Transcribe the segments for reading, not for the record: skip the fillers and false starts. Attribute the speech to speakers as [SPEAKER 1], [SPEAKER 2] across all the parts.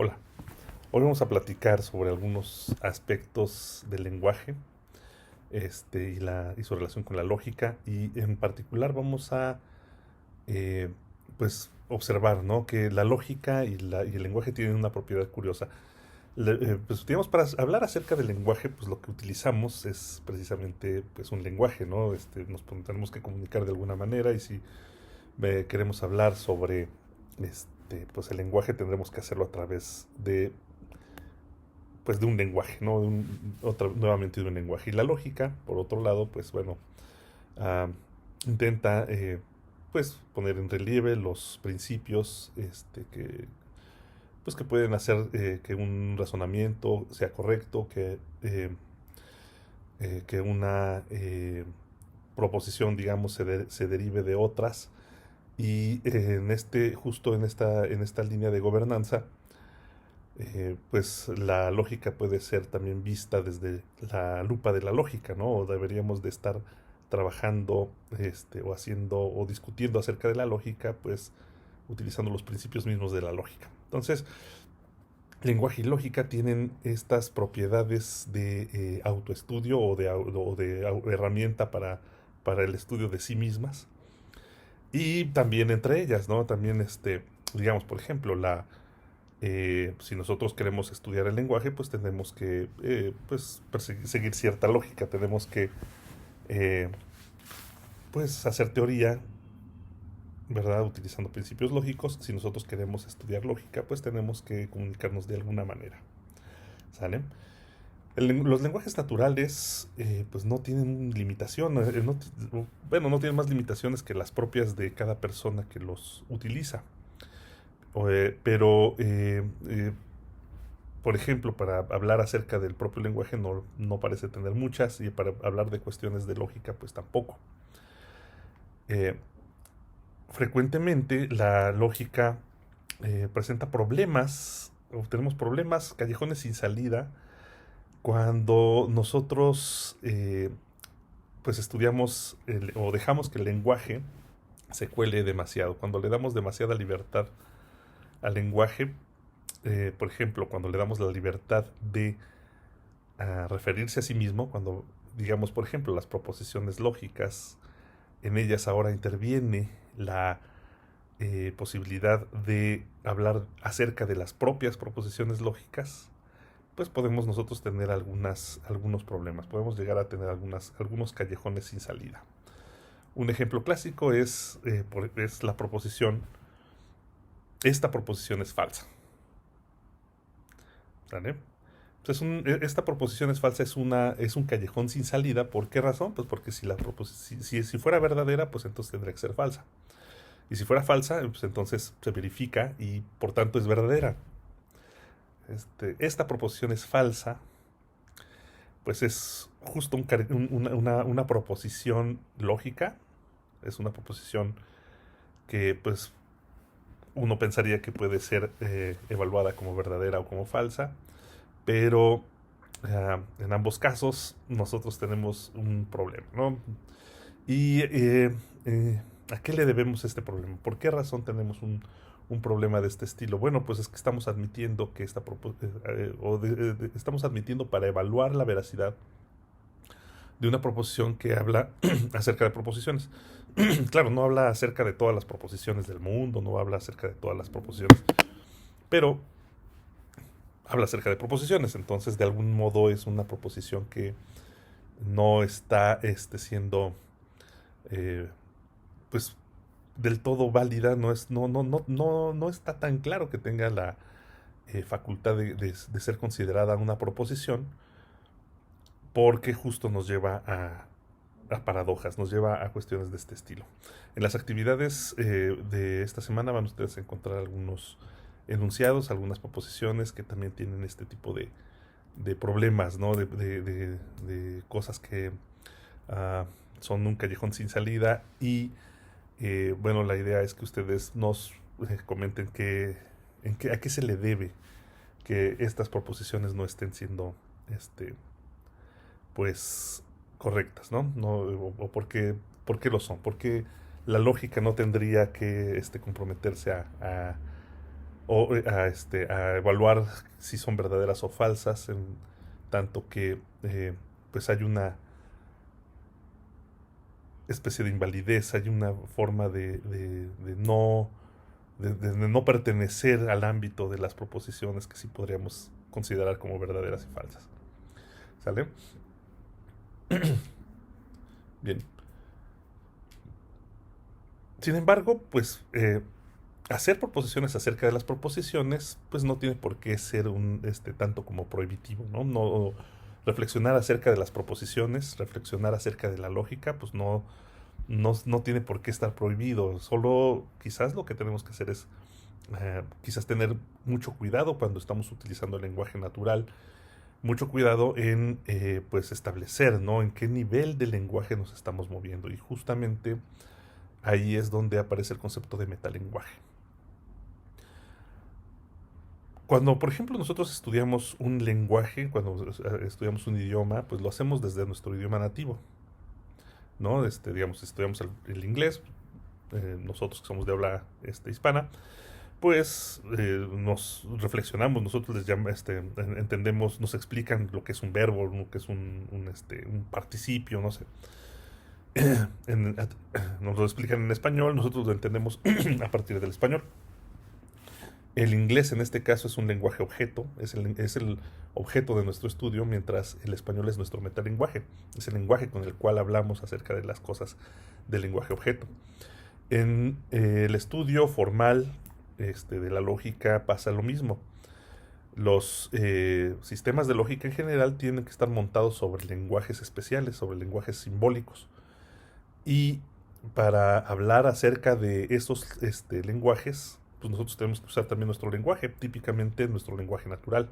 [SPEAKER 1] Hola, hoy vamos a platicar sobre algunos aspectos del lenguaje y su relación con la lógica y en particular vamos a eh, observar, ¿no? Que la lógica y el lenguaje tienen una propiedad curiosa. Pues digamos, para hablar acerca del lenguaje, pues lo que utilizamos es precisamente pues un lenguaje, ¿no? Tenemos que comunicar de alguna manera y si queremos hablar sobre pues el lenguaje tendremos que hacerlo a través de un lenguaje, ¿no? Nuevamente de un lenguaje. Y la lógica, por otro lado, pues bueno, ah, intenta poner en relieve los principios que pueden hacer que un razonamiento sea correcto, que una proposición, digamos, se derive de otras. Y justo en esta línea de gobernanza, pues la lógica puede ser también vista desde la lupa de la lógica, ¿no? O deberíamos de estar trabajando, o haciendo, o discutiendo acerca de la lógica, pues utilizando los principios mismos de la lógica. Entonces, lenguaje y lógica tienen estas propiedades de autoestudio herramienta para el estudio de sí mismas. Y también entre ellas, ¿no? También, digamos, por ejemplo, si nosotros queremos estudiar el lenguaje, pues tenemos que seguir cierta lógica, tenemos que eh, hacer teoría, ¿verdad? Utilizando principios lógicos. Si nosotros queremos estudiar lógica, pues tenemos que comunicarnos de alguna manera, ¿sale? Los lenguajes naturales pues no tienen limitación, no tienen más limitaciones que las propias de cada persona que los utiliza. Pero por ejemplo, para hablar acerca del propio lenguaje no parece tener muchas, y para hablar de cuestiones de lógica, pues tampoco. Eh, Frecuentemente la lógica presenta problemas, o tenemos problemas, callejones sin salida, cuando nosotros pues estudiamos o dejamos que el lenguaje se cuele demasiado, cuando le damos demasiada libertad al lenguaje. Por ejemplo, cuando le damos la libertad de referirse a sí mismo, cuando digamos, por ejemplo, las proposiciones lógicas, en ellas ahora interviene la posibilidad de hablar acerca de las propias proposiciones lógicas, pues podemos nosotros tener algunos problemas, podemos llegar a tener algunos callejones sin salida. Un ejemplo clásico es la proposición, esta proposición es falsa, ¿vale? Esta proposición es falsa, es un callejón sin salida. ¿Por qué razón? Pues porque si fuera verdadera, pues entonces tendría que ser falsa. Y si fuera falsa, pues entonces se verifica y por tanto es verdadera. Esta proposición es falsa, pues es justo una proposición lógica. Es una proposición que pues uno pensaría que puede ser evaluada como verdadera o como falsa, pero en ambos casos nosotros tenemos un problema, ¿no? ¿Y a qué le debemos este problema? ¿Por qué razón tenemos un problema de este estilo? Bueno, pues es que estamos admitiendo que estamos admitiendo para evaluar la veracidad de una proposición que habla acerca de proposiciones. Claro, no habla acerca de todas las proposiciones del mundo, no habla acerca de todas las proposiciones, pero habla acerca de proposiciones. Entonces, de algún modo es una proposición que no está siendo eh, pues del todo válida, no está tan claro que tenga la facultad de ser considerada una proposición, porque justo nos lleva a paradojas, nos lleva a cuestiones de este estilo. En las actividades de esta semana van ustedes a encontrar algunos enunciados, algunas proposiciones que también tienen este tipo de problemas, ¿no? De cosas que uh, son un callejón sin salida. Y bueno, la idea es que ustedes nos comenten a qué se le debe que estas proposiciones no estén siendo pues correctas, ¿no? No o por qué lo son, porque la lógica no tendría que comprometerse o a evaluar si son verdaderas o falsas, en tanto que pues hay una especie de invalidez, hay una forma de no pertenecer al ámbito de las proposiciones que sí podríamos considerar como verdaderas y falsas. ¿Sale? Bien. Sin embargo, pues hacer proposiciones acerca de las proposiciones, pues no tiene por qué ser un tanto como prohibitivo, ¿no? No reflexionar acerca de las proposiciones, reflexionar acerca de la lógica, pues no tiene por qué estar prohibido. Solo quizás lo que tenemos que hacer es quizás tener mucho cuidado cuando estamos utilizando el lenguaje natural, mucho cuidado en pues establecer, ¿no? En qué nivel de lenguaje nos estamos moviendo. Y justamente ahí es donde aparece el concepto de metalenguaje. Cuando, por ejemplo, nosotros estudiamos un lenguaje, cuando estudiamos un idioma, pues lo hacemos desde nuestro idioma nativo, ¿no? Digamos, estudiamos el inglés, nosotros que somos de habla hispana, pues nos reflexionamos, nosotros entendemos, nos explican lo que es un verbo, lo que es un participio, no sé. Nos lo explican en español, nosotros lo entendemos a partir del español. El inglés en este caso es un lenguaje objeto, es el objeto de nuestro estudio, mientras el español es nuestro metalenguaje, es el lenguaje con el cual hablamos acerca de las cosas del lenguaje objeto. En el estudio formal de la lógica pasa lo mismo. Los sistemas de lógica en general tienen que estar montados sobre lenguajes especiales, sobre lenguajes simbólicos. Y para hablar acerca de esos lenguajes, pues nosotros tenemos que usar también nuestro lenguaje, típicamente nuestro lenguaje natural.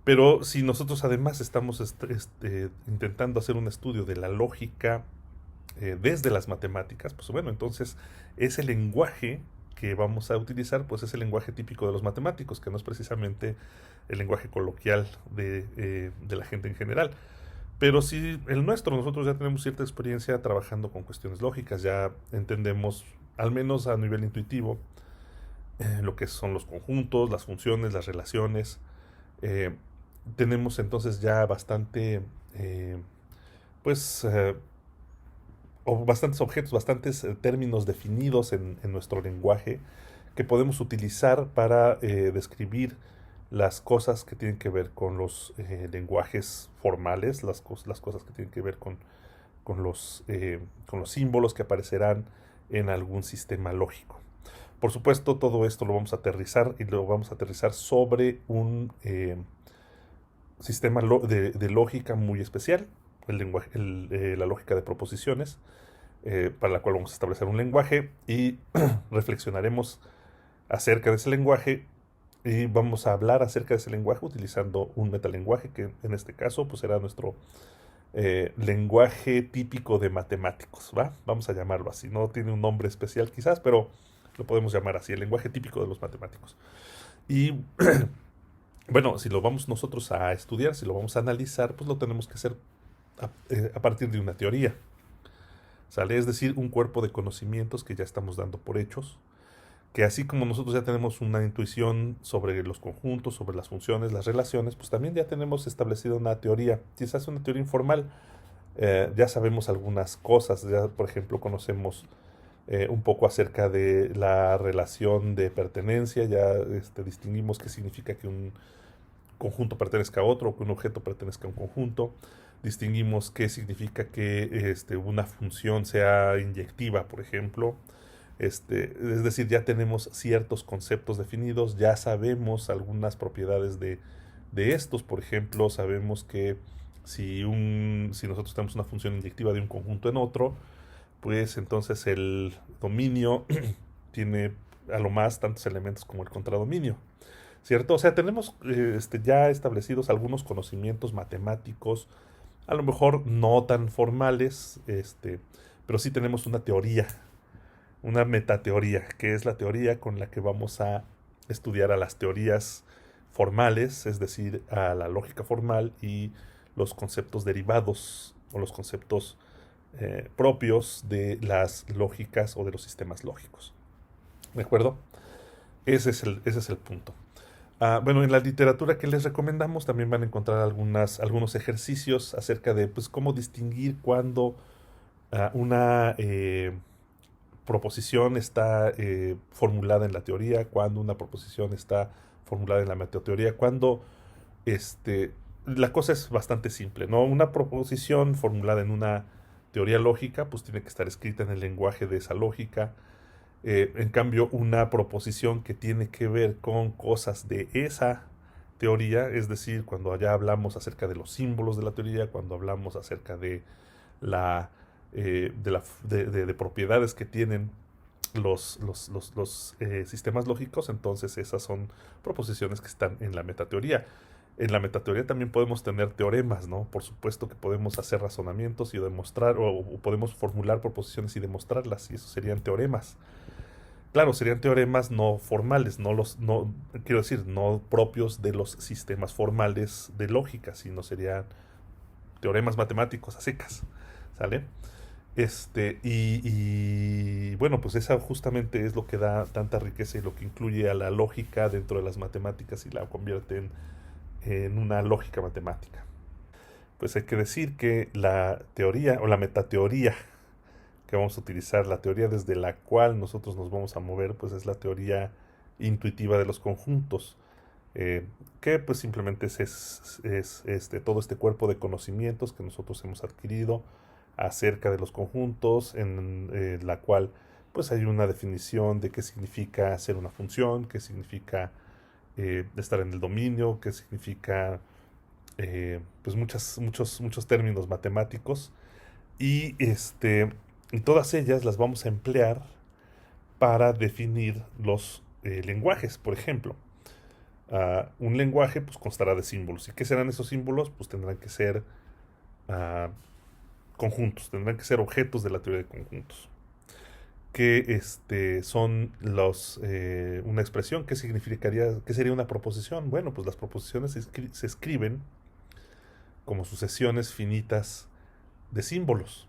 [SPEAKER 1] Pero si nosotros además estamos intentando hacer un estudio de la lógica desde las matemáticas, pues bueno, entonces ese lenguaje que vamos a utilizar, pues es el lenguaje típico de los matemáticos, que no es precisamente el lenguaje coloquial de la gente en general. Pero si el nuestro, nosotros ya tenemos cierta experiencia trabajando con cuestiones lógicas, ya entendemos, al menos a nivel intuitivo, lo que son los conjuntos, las funciones, las relaciones. Eh, Tenemos entonces ya eh, pues, eh, bastantes objetos, bastantes términos definidos en nuestro lenguaje que podemos utilizar para describir las cosas que tienen que ver con los lenguajes formales, las cosas que tienen que ver con los símbolos que aparecerán en algún sistema lógico. Por supuesto, todo esto lo vamos a aterrizar y lo vamos a aterrizar sobre un sistema de lógica muy especial, la lógica de proposiciones, para la cual vamos a establecer un lenguaje y reflexionaremos acerca de ese lenguaje y vamos a hablar acerca de ese lenguaje utilizando un metalenguaje que en este caso pues será nuestro lenguaje típico de matemáticos, ¿va? Vamos a llamarlo así. No tiene un nombre especial quizás, pero lo podemos llamar así, el lenguaje típico de los matemáticos. Y bueno, si lo vamos nosotros a estudiar, si lo vamos a analizar, pues lo tenemos que hacer a partir de una teoría, ¿sale? Es decir, un cuerpo de conocimientos que ya estamos dando por hechos, que así como nosotros ya tenemos una intuición sobre los conjuntos, sobre las funciones, las relaciones, pues también ya tenemos establecida una teoría, quizás una teoría informal. Ya sabemos algunas cosas, ya por ejemplo conocemos un poco acerca de la relación de pertenencia, ya distinguimos qué significa que un conjunto pertenezca a otro o que un objeto pertenezca a un conjunto. Distinguimos qué significa que una función sea inyectiva, por ejemplo. Es decir, ya tenemos ciertos conceptos definidos, ya sabemos algunas propiedades de estos. Por ejemplo, sabemos que si nosotros tenemos una función inyectiva de un conjunto en otro, pues entonces el dominio tiene a lo más tantos elementos como el contradominio, ¿cierto? O sea, tenemos ya establecidos algunos conocimientos matemáticos, a lo mejor no tan formales, pero sí tenemos una teoría, una metateoría, que es la teoría con la que vamos a estudiar a las teorías formales, es decir, a la lógica formal y los conceptos derivados o los conceptos propios de las lógicas o de los sistemas lógicos. ¿De acuerdo? Ese es el punto. Bueno, en la literatura que les recomendamos también van a encontrar algunos ejercicios acerca de pues, cómo distinguir cuando una proposición está formulada en la teoría, cuando una proposición está formulada en la metateoría, cuando este, la cosa es bastante simple, ¿no? Una proposición formulada en una teoría lógica, pues tiene que estar escrita en el lenguaje de esa lógica. En cambio, una proposición que tiene que ver con cosas de esa teoría, es decir, cuando ya hablamos acerca de los símbolos de la teoría, cuando hablamos acerca de de propiedades que tienen los sistemas lógicos, entonces esas son proposiciones que están en la metateoría. En la metateoría también podemos tener teoremas, ¿no? Por supuesto que podemos hacer razonamientos y demostrar, o podemos formular proposiciones y demostrarlas, y eso serían teoremas. Claro, serían teoremas no formales, no, quiero decir, no propios de los sistemas formales de lógica, sino serían teoremas matemáticos a secas, ¿sale? Bueno, pues esa justamente es lo que da tanta riqueza y lo que incluye a la lógica dentro de las matemáticas y la convierte en una lógica matemática. Pues hay que decir que la teoría o la metateoría que vamos a utilizar, la teoría desde la cual nosotros nos vamos a mover, pues es la teoría intuitiva de los conjuntos, que pues simplemente es todo este cuerpo de conocimientos que nosotros hemos adquirido acerca de los conjuntos, en la cual pues hay una definición de qué significa ser una función, qué significa estar en el dominio, qué significa pues muchos términos matemáticos y todas ellas las vamos a emplear para definir los lenguajes, por ejemplo. Un lenguaje pues constará de símbolos. ¿Y qué serán esos símbolos? Pues tendrán que ser uh, conjuntos, tendrán que ser objetos de la teoría de conjuntos. Que son una expresión. ¿Qué significaría? ¿Qué sería una proposición? Bueno, pues las proposiciones se escriben como sucesiones finitas de símbolos.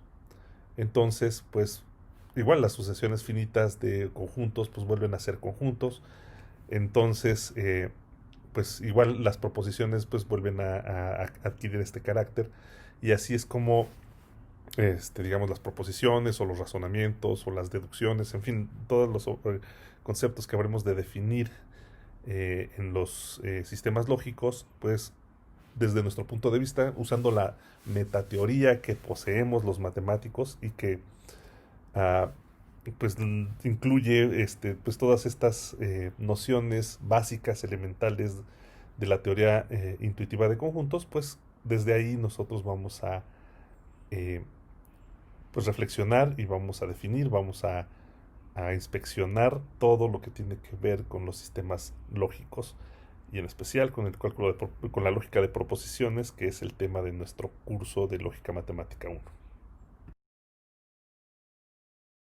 [SPEAKER 1] Entonces, pues igual las sucesiones finitas de conjuntos pues vuelven a ser conjuntos. Entonces, pues igual las proposiciones pues vuelven a adquirir este carácter. Y así es como digamos, las proposiciones o los razonamientos o las deducciones, en fin, todos los conceptos que habremos de definir en los sistemas lógicos, pues desde nuestro punto de vista, usando la metateoría que poseemos los matemáticos y que uh, pues incluye pues todas estas nociones básicas, elementales de la teoría intuitiva de conjuntos, pues desde ahí nosotros vamos a pues reflexionar y vamos a definir, vamos a inspeccionar todo lo que tiene que ver con los sistemas lógicos y en especial con el cálculo con la lógica de proposiciones, que es el tema de nuestro curso de lógica matemática 1.